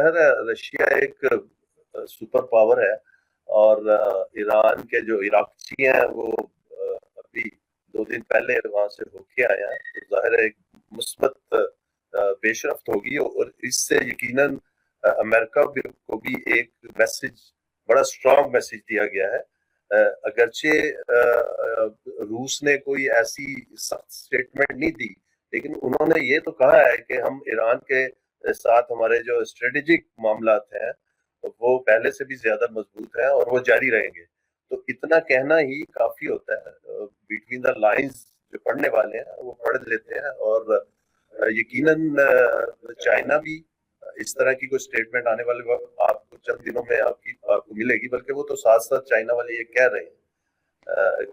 ظاہر ہے رشیا ایک سپر پاور ہے، اور ایران کے جو عراقچی ہیں وہ ابھی 2 دن پہلے وہاں سے ہو کے آیا ہے، تو ظاہر ہے ایک مثبت پیش رفت ہوگی، اور اس سے یقیناً امریکہ کو بھی ایک میسج، بڑا اسٹرانگ میسج دیا گیا ہے۔ اگرچہ روس نے کوئی ایسی سخت سٹیٹمنٹ نہیں دی، لیکن انہوں نے یہ تو کہا ہے کہ ہم ایران کے ساتھ ہمارے جو اسٹریٹجک معاملات ہیں وہ پہلے سے بھی زیادہ مضبوط ہیں اور وہ جاری رہیں گے۔ تو اتنا کہنا ہی کافی ہوتا ہے، بٹوین دا لائنز جو پڑھنے والے ہیں وہ پڑھ لیتے ہیں، اور یقیناً چائنا بھی اس طرح کی کوئی اسٹیٹمنٹ آنے والے وقت آپ کو چند دنوں میں آپ کو ملے گی، بلکہ وہ تو ساتھ ساتھ چائنا والے یہ کہہ رہے ہیں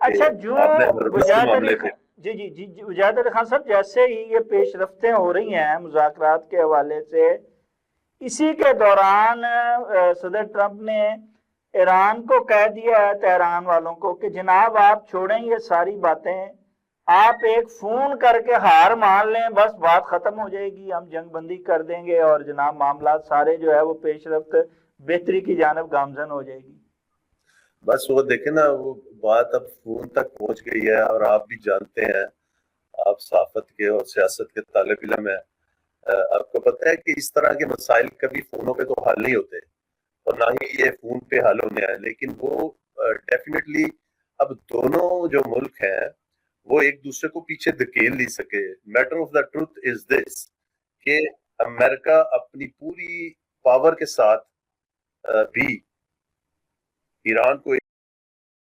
اچھا، کہ جو آپ نے اس معاملے پہ جی اجاد علی خان صاحب، جیسے ہی یہ پیش رفتیں ہو رہی ہیں مذاکرات کے حوالے سے، اسی کے دوران صدر ٹرمپ نے ایران کو کہہ دیا ہے، تہران والوں کو، کہ جناب آپ چھوڑیں یہ ساری باتیں، آپ ایک فون کر کے ہار مان لیں، بس بات ختم ہو جائے گی، ہم جنگ بندی کر دیں گے، اور جناب معاملات سارے جو ہے وہ پیش رفت بہتری کی جانب گامزن ہو جائے گی۔ بس وہ دیکھیں نا، وہ بات اب فون تک پہنچ گئی ہے، اور آپ بھی جانتے ہیں، آپ صحافت کے اور سیاست کے طالب علم ہیں، آپ کو پتہ ہے کہ اس طرح کے مسائل کبھی فونوں پہ تو حل نہیں ہوتے، اور نہ ہی یہ فون پہ حل ہونے آئے، لیکن وہ ڈیفینیٹلی اب دونوں جو ملک ہیں وہ ایک دوسرے کو پیچھے دھکیل نہیں سکے۔ Matter of the truth is this کہ امریکہ اپنی پوری پاور کے ساتھ بھی ایران کو